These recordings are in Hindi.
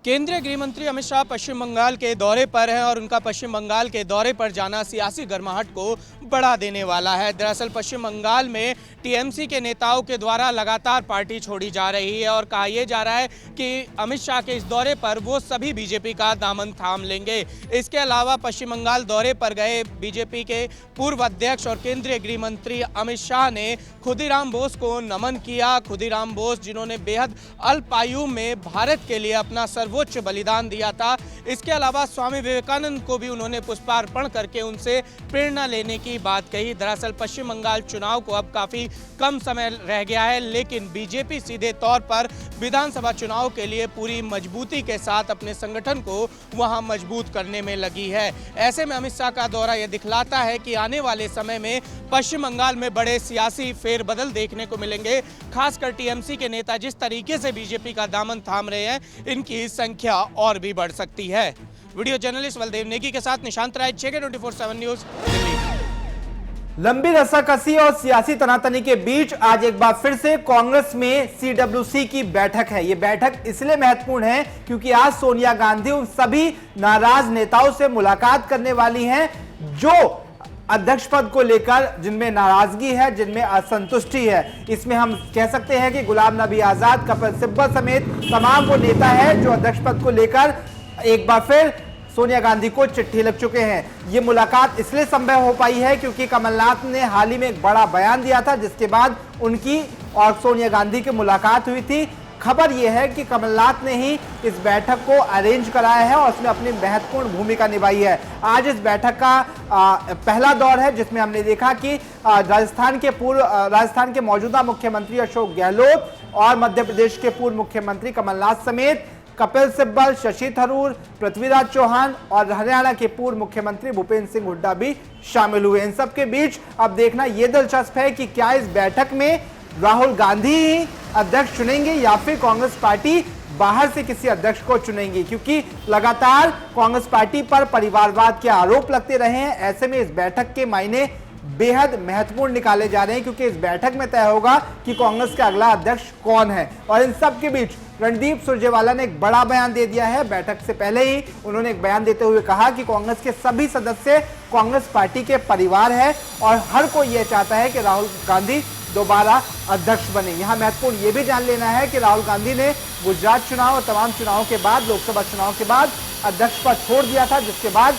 केंद्रीय गृह मंत्री अमित शाह पश्चिम बंगाल के दौरे पर हैं और उनका पश्चिम बंगाल के दौरे पर जाना सियासी गर्माहट को बढ़ा देने वाला है। दरअसल पश्चिम बंगाल में टीएमसी के नेताओं के द्वारा लगातार पार्टी छोड़ी जा रही है और कहा यह जा रहा है कि अमित शाह के इस दौरे पर वो सभी बीजेपी का दामन थाम लेंगे। इसके अलावा पश्चिम बंगाल दौरे पर गए बीजेपी के पूर्व अध्यक्ष और केंद्रीय गृह मंत्री अमित शाह ने खुदीराम बोस को नमन किया। खुदीराम बोस जिन्होंने बेहद अल्प आयु में भारत के लिए अपना सर्वोच्च बलिदान दिया था। इसके अलावा स्वामी विवेकानंद को भी उन्होंने पुष्पार्पण करके उनसे प्रेरणा लेने की बात कही। दरअसल पश्चिम बंगाल चुनाव को अब काफी कम समय रह गया है, लेकिन बीजेपी सीधे तौर पर विधानसभा चुनाव के लिए पूरी मजबूती के साथ अपने संगठन को वहां मजबूत करने में लगी है। ऐसे में अमित शाह का दौरा यह दिखलाता है कि आने वाले समय में पश्चिम बंगाल में बड़े सियासी फेरबदल देखने को मिलेंगे। खासकर टीएमसी के नेता जिस तरीके से बीजेपी का दामन थाम रहे हैं, इनकी संख्या और भी बढ़ सकती है। वीडियो जर्नलिस्ट बलदेव नेगी के साथ निशांत राय, JK 24/7 न्यूज, दिल्ली। लंबी रस्साकसी और सियासी तनातनी के बीच आज एक बार फिर से कांग्रेस में CWC की बैठक है। यह बैठक इसलिए महत्वपूर्ण है क्योंकि आज सोनिया गांधी उन सभी नाराज नेताओं से मुलाकात करने वाली हैं जो अध्यक्ष पद को लेकर जिनमें नाराजगी है, जिनमें असंतुष्टि है। इसमें हम कह सकते हैं कि गुलाम नबी आजाद, कपिल सिब्बल समेत तमाम वो नेता है जो अध्यक्ष पद को लेकर एक बार फिर सोनिया गांधी को चिट्ठी लिख चुके हैं। ये मुलाकात इसलिए संभव हो पाई है क्योंकि कमलनाथ ने हाल ही में एक बड़ा बयान दिया था, जिसके बाद उनकी और सोनिया गांधी की मुलाकात हुई थी। खबर यह है कि कमलनाथ ने ही इस बैठक को अरेंज कराया है और उसमें अपनी महत्वपूर्ण भूमिका निभाई है। आज इस बैठक का पहला दौर है जिसमें हमने देखा कि राजस्थान के मौजूदा मुख्यमंत्री अशोक गहलोत और मध्य प्रदेश के पूर्व मुख्यमंत्री कमलनाथ समेत कपिल सिब्बल, शशि थरूर, पृथ्वीराज चौहान और हरियाणा के पूर्व मुख्यमंत्री भूपेंद्र सिंह हुड्डा भी शामिल हुए। इन सबके बीच अब देखना यह दिलचस्प है कि क्या इस बैठक में राहुल गांधी ही अध्यक्ष चुनेंगे या फिर कांग्रेस पार्टी बाहर से किसी अध्यक्ष को चुनेंगी, क्योंकि लगातार कांग्रेस पार्टी पर परिवारवाद के आरोप लगते रहे हैं। ऐसे में इस बैठक के मायने बेहद महत्वपूर्ण निकाले जा रहे हैं क्योंकि इस बैठक में तय होगा कि कांग्रेस का अगला अध्यक्ष कौन है। और इन सब के बीच रणदीप सुरजेवाला ने एक बड़ा बयान दे दिया है। बैठक से पहले ही उन्होंने एक बयान देते हुए कहा कि कांग्रेस के सभी सदस्य कांग्रेस पार्टी के परिवार है और हर कोई यह चाहता है कि राहुल गांधी दोबारा अध्यक्ष बने। यहां महत्वपूर्ण यह भी जान लेना है कि राहुल गांधी ने गुजरात चुनाव और तमाम चुनावों के बाद, लोकसभा चुनाव के बाद अध्यक्ष पद छोड़ दिया था, जिसके बाद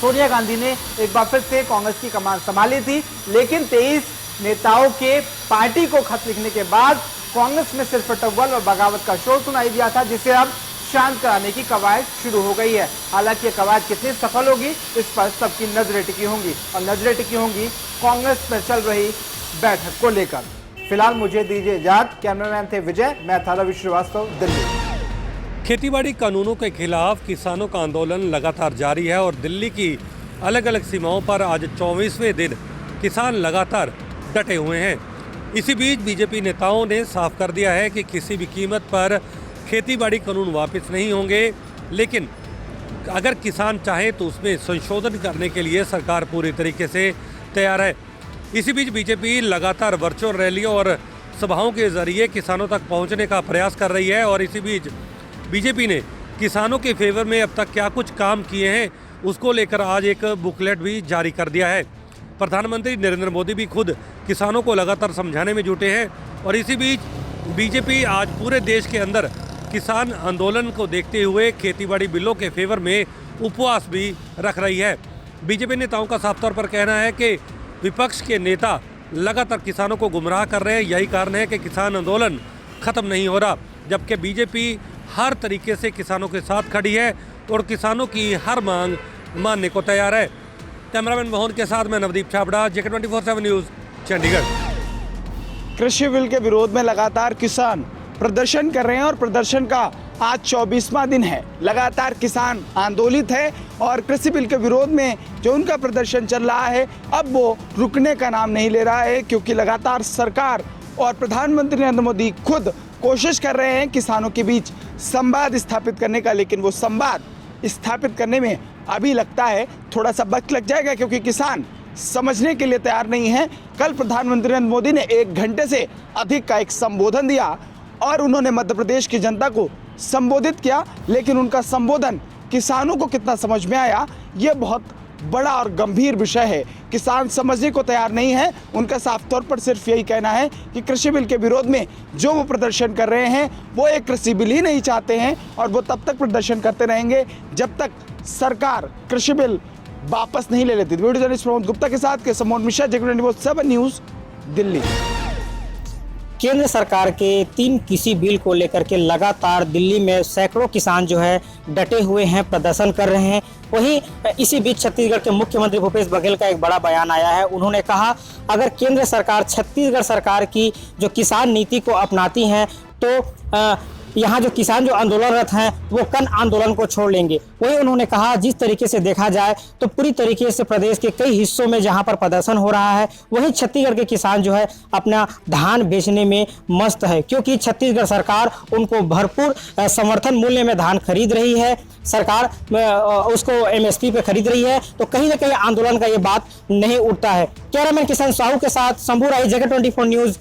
सोनिया गांधी ने एक बार फिर से कांग्रेस की कमान संभाली थी। लेकिन 23 नेताओं के पार्टी को खत लिखने के बाद कांग्रेस में सिर्फ टव्वल और बगावत का शोर सुनाई दिया था, जिसे अब शांत कराने की कवायद शुरू हो गई है। हालांकि ये कवायद कितनी सफल होगी इस पर सबकी नजरें टिकी होंगी और नजरें टिकी होंगी कांग्रेस में चल रही बैठक को लेकर। फिलहाल मुझे दीजिए इजाजत। कैमरामैन थे विजय, मैं था रवि श्रीवास्तव, दिल्ली। खेतीबाड़ी कानूनों के खिलाफ किसानों का आंदोलन लगातार जारी है और दिल्ली की अलग अलग सीमाओं पर आज 24वें दिन किसान लगातार डटे हुए हैं। इसी बीच बीजेपी नेताओं ने साफ कर दिया है कि किसी भी कीमत पर खेतीबाड़ी कानून वापस नहीं होंगे, लेकिन अगर किसान चाहे तो उसमें संशोधन करने के लिए सरकार पूरी तरीके से तैयार है। इसी बीच बीजेपी लगातार वर्चुअल रैलियों और सभाओं के जरिए किसानों तक पहुंचने का प्रयास कर रही है और इसी बीच बीजेपी ने किसानों के फेवर में अब तक क्या कुछ काम किए हैं उसको लेकर आज एक बुकलेट भी जारी कर दिया है। प्रधानमंत्री नरेंद्र मोदी भी खुद किसानों को लगातार समझाने में जुटे हैं और इसी बीच बीजेपी आज पूरे देश के अंदर किसान आंदोलन को देखते हुए खेतीबाड़ी बिलों के फेवर में उपवास भी रख रही है। बीजेपी नेताओं का साफ तौर पर कहना है कि विपक्ष के नेता लगातार किसानों को गुमराह कर रहे हैं, यही कारण है कि किसान आंदोलन खत्म नहीं हो रहा, जबकि बीजेपी हर तरीके से किसानों के साथ खड़ी है और किसानों की हर मांग मानने को तैयार है। कैमरामैन मोहन के साथ मैं नवदीप छाबड़ा, JK 24/7 न्यूज, चंडीगढ़। कृषि बिल के विरोध में लगातार किसान प्रदर्शन कर रहे हैं और प्रदर्शन का आज 24वां दिन है। लगातार किसान आंदोलित है और कृषि बिल के विरोध में जो उनका प्रदर्शन चल रहा है अब वो रुकने का नाम नहीं ले रहा है, क्योंकि लगातार सरकार और प्रधानमंत्री नरेंद्र मोदी खुद कोशिश कर रहे हैं किसानों के बीच संवाद स्थापित करने का, लेकिन वो संवाद स्थापित करने में अभी लगता है थोड़ा सा वक्त लग जाएगा, क्योंकि किसान समझने के लिए तैयार नहीं है। कल प्रधानमंत्री नरेंद्र मोदी ने 1 घंटे से अधिक का एक संबोधन दिया और उन्होंने मध्य प्रदेश की जनता को संबोधित किया, लेकिन उनका संबोधन किसानों को कितना समझ में आया, ये बहुत बड़ा और गंभीर विषय है। किसान समझने को तैयार नहीं है। उनका साफ तौर पर सिर्फ यही कहना है कि कृषि बिल के विरोध में जो वो प्रदर्शन कर रहे हैं वो एक कृषि बिल ही नहीं चाहते हैं, और वो तब तक प्रदर्शन करते रहेंगे जब तक सरकार कृषि बिल वापस नहीं ले लेती। वीडियो जर्नलिस्ट प्रमोद गुप्ता के साथ के समोन मिश्रा, JK24 न्यूज़, दिल्ली। केंद्र सरकार के 3 कृषि बिल को लेकर के लगातार दिल्ली में सैकड़ों किसान जो है डटे हुए हैं, प्रदर्शन कर रहे हैं। वहीं इसी बीच छत्तीसगढ़ के मुख्यमंत्री भूपेश बघेल का एक बड़ा बयान आया है। उन्होंने कहा अगर केंद्र सरकार छत्तीसगढ़ सरकार की जो किसान नीति को अपनाती है तो यहाँ जो किसान जो आंदोलनरत हैं वो कन आंदोलन को छोड़ लेंगे। वही उन्होंने कहा जिस तरीके से देखा जाए तो पूरी तरीके से प्रदेश के कई हिस्सों में जहाँ पर प्रदर्शन हो रहा है, वहीं छत्तीसगढ़ के किसान जो है अपना धान बेचने में मस्त है, क्योंकि छत्तीसगढ़ सरकार उनको भरपूर समर्थन मूल्य में धान खरीद रही है। सरकार उसको MSP पे खरीद रही है, तो कहीं ना कहीं आंदोलन का ये बात नहीं उठता है। कैमरामैन किसान साहू के साथ शंभू राय, JK24 न्यूज़,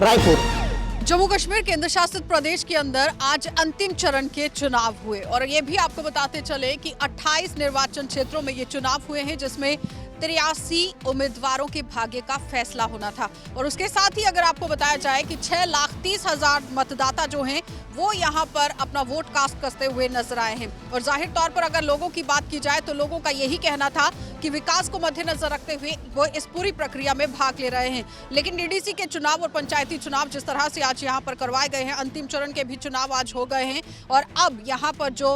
रायपुर। जम्मू कश्मीर केंद्र शासित प्रदेश के अंदर आज अंतिम चरण के चुनाव हुए, और ये भी आपको बताते चले कि 28 निर्वाचन क्षेत्रों में ये चुनाव हुए हैं, जिसमें 83 उम्मीदवारों के भाग्य का फैसला होना था। और उसके साथ ही अगर आपको बताया जाए कि 6,30,000 मतदाता जो हैं वो यहाँ पर अपना वोट कास्ट करते हुए नजर आए हैं। और जाहिर तौर पर अगर लोगों की बात की जाए तो लोगों का यही कहना था कि विकास को मद्देनजर रखते हुए वो इस पूरी प्रक्रिया में भाग ले रहे हैं। लेकिन DDC के चुनाव और पंचायती चुनाव जिस तरह से आज यहाँ पर करवाए गए हैं, अंतिम चरण के भी चुनाव आज हो गए हैं, और अब यहाँ पर जो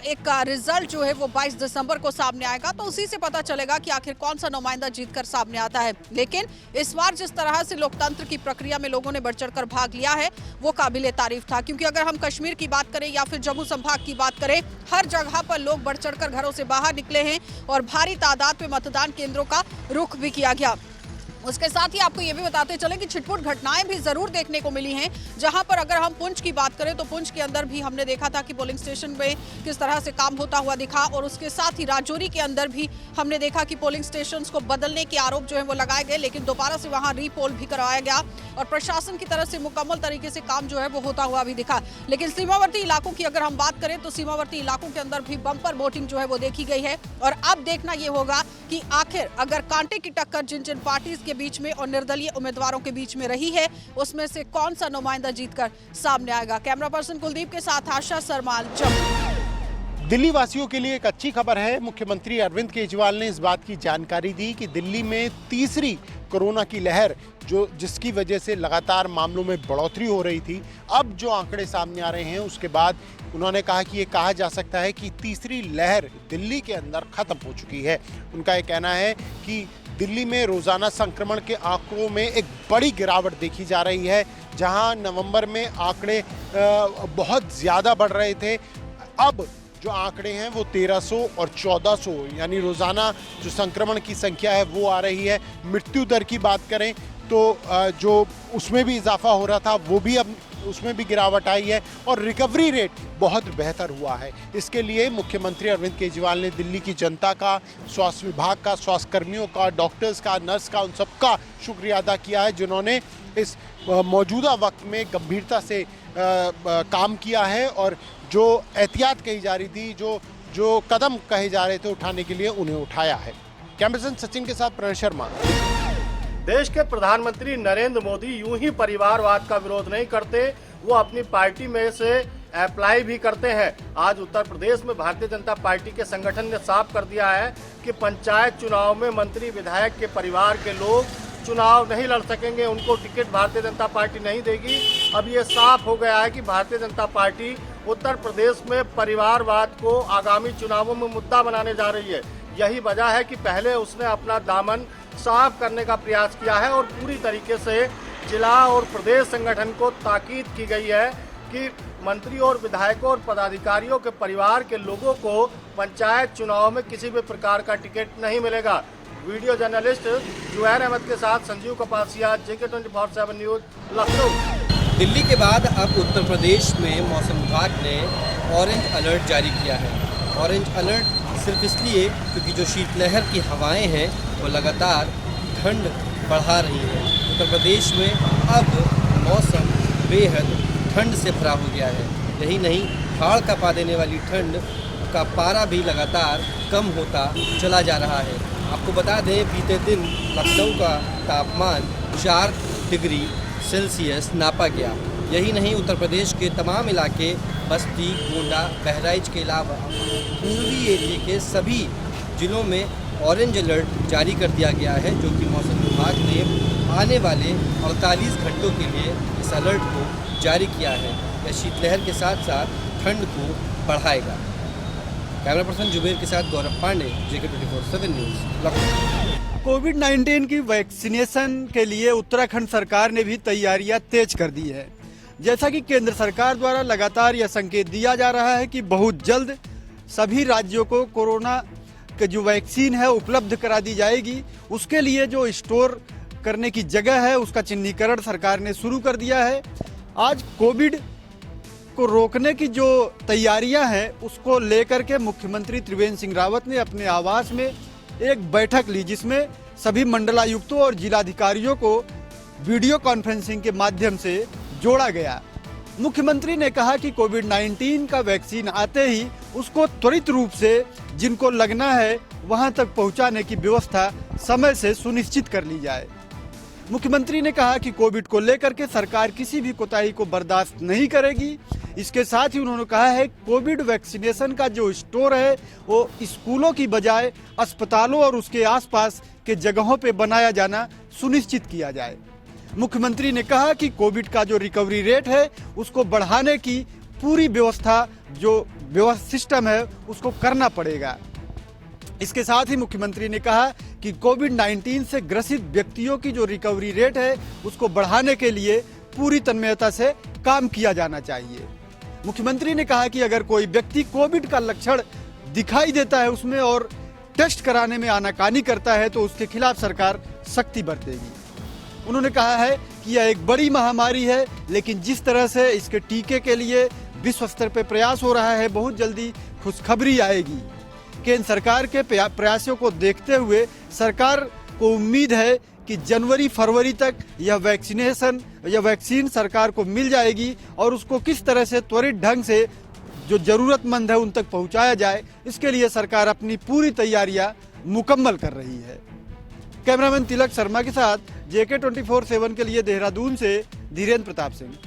एक रिजल्ट जो है वो 22 दिसंबर को सामने आएगा, तो उसी से पता चलेगा कि आखिर कौन सा नुमाइंदा जीतकर सामने आता है। लेकिन इस बार जिस तरह से लोकतंत्र की प्रक्रिया में लोगों ने बढ़ चढ़कर भाग लिया है वो काबिले तारीफ था, क्योंकि अगर हम कश्मीर की बात करें या फिर जम्मू संभाग की बात करें, हर जगह पर लोग बढ़ चढ़कर घरों से बाहर निकले हैं और भारी तादाद में मतदान केंद्रों का रुख भी किया गया। उसके साथ ही आपको ये भी बताते चले कि छिटपुट घटनाएं भी जरूर देखने को मिली हैं, जहां पर अगर हम पुंछ की बात करें तो पुंछ के अंदर भी हमने देखा था कि पोलिंग स्टेशन में किस तरह से काम होता हुआ दिखा, और उसके साथ ही राजौरी के अंदर भी हमने देखा कि पोलिंग स्टेशंस को बदलने के आरोप जो है वो लगाए गए, लेकिन दोबारा से वहां रीपोल भी करवाया गया और प्रशासन की तरफ से मुकम्मल तरीके से काम जो है वो होता हुआ भी दिखा। लेकिन सीमावर्ती इलाकों की अगर हम बात करें तो सीमावर्ती इलाकों के अंदर भी बम्पर वोटिंग जो है वो देखी गई है, और अब देखना ये होगा कि आखिर अगर कांटे की टक्कर जिन जिन पार्टीज के बीच में और निर्दलीय उम्मीदवारों के बीच में रही है, उसमें से कौन सा नुमाइंदा जीतकर सामने आएगा। कैमरा पर्सन कुलदीप के साथ आशा सरमाल, जम्मू। दिल्ली वासियों के लिए एक अच्छी खबर है। मुख्यमंत्री अरविंद केजरीवाल ने इस बात की जानकारी दी कि दिल्ली में तीसरी कोरोना की लहर जिसकी वजह से लगातार मामलों में बढ़ोतरी हो रही थी, अब जो आंकड़े सामने आ रहे हैं उसके बाद उन्होंने कहा कि ये कहा जा सकता है कि तीसरी लहर दिल्ली के अंदर खत्म हो चुकी है। उनका ये कहना है कि दिल्ली में रोज़ाना संक्रमण के आंकड़ों में एक बड़ी गिरावट देखी जा रही है। जहां नवंबर में आंकड़े बहुत ज़्यादा बढ़ रहे थे, अब जो आंकड़े हैं वो 1300 और 1400 यानी रोज़ाना जो संक्रमण की संख्या है वो आ रही है। मृत्यु दर की बात करें तो जो उसमें भी इजाफा हो रहा था वो भी अब उसमें भी गिरावट आई है, और रिकवरी रेट बहुत बेहतर हुआ है। इसके लिए मुख्यमंत्री अरविंद केजरीवाल ने दिल्ली की जनता का, स्वास्थ्य विभाग का, स्वास्थ्य कर्मियों का, डॉक्टर्स का, नर्स का, उन सबका शुक्रिया अदा किया है जिन्होंने इस मौजूदा वक्त में गंभीरता से काम किया है, और जो एहतियात कही जा रही थी, जो कदम कहे जा रहे थे उठाने के लिए, उन्हें उठाया है। कैमरा पर्सन सचिन के साथ प्रणय शर्मा। देश के प्रधानमंत्री नरेंद्र मोदी यूं ही परिवारवाद का विरोध नहीं करते, वो अपनी पार्टी में से अप्लाई भी करते हैं। आज उत्तर प्रदेश में भारतीय जनता पार्टी के संगठन ने साफ कर दिया है कि पंचायत चुनाव में मंत्री विधायक के परिवार के लोग चुनाव नहीं लड़ सकेंगे, उनको टिकट भारतीय जनता पार्टी नहीं देगी। अब ये साफ हो गया है कि भारतीय जनता पार्टी उत्तर प्रदेश में परिवारवाद को आगामी चुनावों में मुद्दा बनाने जा रही है। यही वजह है कि पहले उसने अपना दामन साफ करने का प्रयास किया है, और पूरी तरीके से जिला और प्रदेश संगठन को ताकीद की गई है कि मंत्री और विधायकों और पदाधिकारियों के परिवार के लोगों को पंचायत चुनाव में किसी भी प्रकार का टिकट नहीं मिलेगा। वीडियो जर्नलिस्ट जुहैर अहमद के साथ संजीव कपासिया, JK24 न्यूज़, लखनऊ। दिल्ली के बाद अब उत्तर प्रदेश में मौसम विभाग ने ऑरेंज अलर्ट जारी किया है। ऑरेंज अलर्ट सिर्फ इसलिए क्योंकि जो शीतलहर की हवाएं हैं वो लगातार ठंड बढ़ा रही हैं। उत्तर प्रदेश में अब मौसम बेहद ठंड से भरा हो गया है। यही नहीं, हाड़ कपा देने वाली ठंड का पारा भी लगातार कम होता चला जा रहा है। आपको बता दें, बीते दिन लखनऊ का तापमान 4 डिग्री सेल्सियस नापा गया। यही नहीं, उत्तर प्रदेश के तमाम इलाके, बस्ती, गोंडा, बहराइच के अलावा पूर्वी एरिया के सभी जिलों में ऑरेंज अलर्ट जारी कर दिया गया है, जो कि मौसम विभाग ने आने वाले 48 घंटों के लिए इस अलर्ट को जारी किया है। यह शीतलहर के साथ साथ ठंड को बढ़ाएगा। कैमरा पर्सन जुबेर के साथ गौरव पांडे, JK24/7 न्यूज़, लखनऊ। कोविड-19 की वैक्सीनेशन के लिए उत्तराखंड सरकार ने भी तैयारियां तेज कर दी है। जैसा कि केंद्र सरकार द्वारा लगातार यह संकेत दिया जा रहा है कि बहुत जल्द सभी राज्यों को कोरोना की जो वैक्सीन है उपलब्ध करा दी जाएगी। उसके लिए जो स्टोर करने की जगह है उसका चिन्हीकरण सरकार ने शुरू कर दिया है। आज कोविड को रोकने की जो तैयारियां हैं उसको लेकर के मुख्यमंत्री त्रिवेंद्र सिंह रावत ने अपने आवास में एक बैठक ली, जिसमें सभी मंडलायुक्तों और जिलाधिकारियों को वीडियो कॉन्फ्रेंसिंग के माध्यम से जोड़ा गया। मुख्यमंत्री ने कहा कि कोविड-19 का वैक्सीन आते ही उसको त्वरित रूप से जिनको लगना है वहां तक पहुंचाने की व्यवस्था समय से सुनिश्चित कर ली जाए। मुख्यमंत्री ने कहा कि कोविड को लेकर के सरकार किसी भी कोताही को बर्दाश्त नहीं करेगी। इसके साथ ही उन्होंने कहा है कोविड वैक्सीनेशन का जो स्टोर है वो स्कूलों की बजाय अस्पतालों और उसके आसपास के जगहों पे बनाया जाना सुनिश्चित किया जाए। मुख्यमंत्री ने कहा कि कोविड का जो रिकवरी रेट है उसको बढ़ाने की पूरी व्यवस्था जो सिस्टम है उसको करना पड़ेगा। इसके साथ ही मुख्यमंत्री ने कहा कि कोविड-19 से ग्रसित व्यक्तियों की जो रिकवरी रेट है उसको बढ़ाने के लिए पूरी तन्मयता से काम किया जाना चाहिए। मुख्यमंत्री ने कहा कि अगर कोई व्यक्ति कोविड का लक्षण दिखाई देता है उसमें और टेस्ट कराने में आनाकानी करता है तो उसके खिलाफ सरकार सख्ती बरतेगी। उन्होंने कहा है कि यह एक बड़ी महामारी है, लेकिन जिस तरह से इसके टीके के लिए विश्व स्तर पर प्रयास हो रहा है, बहुत जल्दी खुशखबरी आएगी। केंद्र सरकार के प्रयासों को देखते हुए सरकार को उम्मीद है कि जनवरी-फरवरी तक यह वैक्सीन सरकार को मिल जाएगी और उसको किस तरह से त्वरित ढंग से जो जरूरतमंद है उन तक पहुंचाया जाए, इसके लिए सरकार अपनी पूरी तैयारियां मुकम्मल कर रही है। कैमरामैन तिलक शर्मा के साथ JK24/7 के लिए देहरादून से धीरेन्द्र प्रताप सिंह।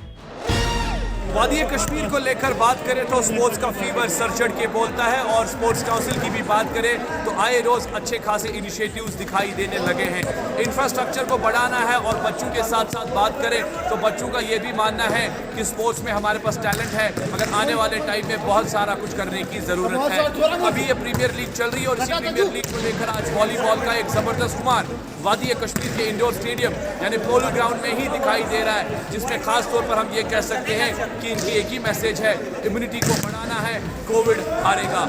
वादी कश्मीर को लेकर बात करें तो स्पोर्ट्स का फीवर सर चढ़ के बोलता है और स्पोर्ट्स काउंसिल की भी बात करें तो आए रोज अच्छे खासे इनिशिएटिव्स दिखाई देने लगे हैं। इंफ्रास्ट्रक्चर को बढ़ाना है और बच्चों के साथ साथ बात करें तो बच्चों का ये भी मानना है कि स्पोर्ट्स में हमारे पास टैलेंट है, मगर आने वाले टाइम में बहुत सारा कुछ करने की जरूरत है। अभी ये प्रीमियर लीग चल रही है और इसी प्रीमियर लीग को लेकर आज वॉलीबॉल का एक जबरदस्त कुमार वादी कश्मीर के इंडोर स्टेडियम यानी पोलो ग्राउंड में ही दिखाई दे रहा है, जिसमें खास तौर पर हम ये कह सकते हैं कि इनकी एक ही मैसेज है, इम्यूनिटी को बढ़ाना है, कोविड हारेगा।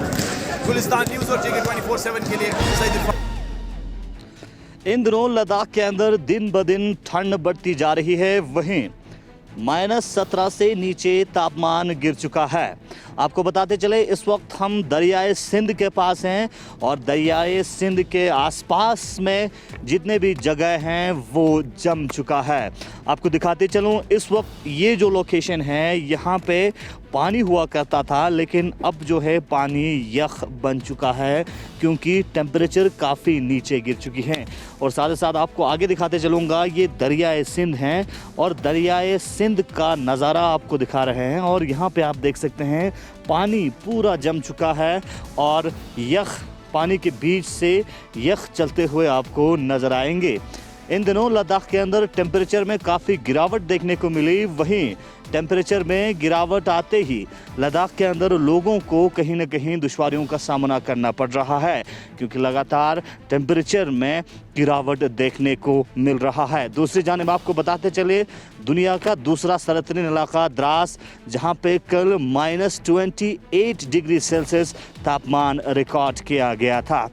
गुलिस्तान न्यूज़ और JK24/7 के लिए इन दिनों लद्दाख के अंदर दिन ब दिन ठंड बढ़ती जा रही है, वहीं -17 से नीचे तापमान गिर चुका है। आपको बताते चले इस वक्त हम दरियाए सिंध के पास हैं और दरियाए सिंध के आसपास में जितने भी जगह हैं वो जम चुका है। आपको दिखाते चलूँ, इस वक्त ये जो लोकेशन है यहाँ पे पानी हुआ करता था, लेकिन अब जो है पानी यख बन चुका है क्योंकि टेम्परेचर काफ़ी नीचे गिर चुकी है। और साथ ही साथ आपको आगे दिखाते चलूँगा, ये दरियाए सिंध हैं और दरियाए सिंध का नज़ारा आपको दिखा रहे हैं और यहाँ पे आप देख सकते हैं पानी पूरा जम चुका है और यख पानी के बीच से यख चलते हुए आपको नज़र आएंगे। इन दिनों लद्दाख के अंदर टेम्परेचर में काफ़ी गिरावट देखने को मिली, वहीं टेम्परेचर में गिरावट आते ही लद्दाख के अंदर लोगों को कहीं न कहीं दुश्वारियों का सामना करना पड़ रहा है क्योंकि लगातार टेम्परेचर में गिरावट देखने को मिल रहा है। दूसरी जानिब आपको बताते चले, दुनिया का दूसरा सरतरीन इलाका द्रास, जहां पे कल -28 डिग्री सेल्सियस तापमान रिकॉर्ड किया गया था।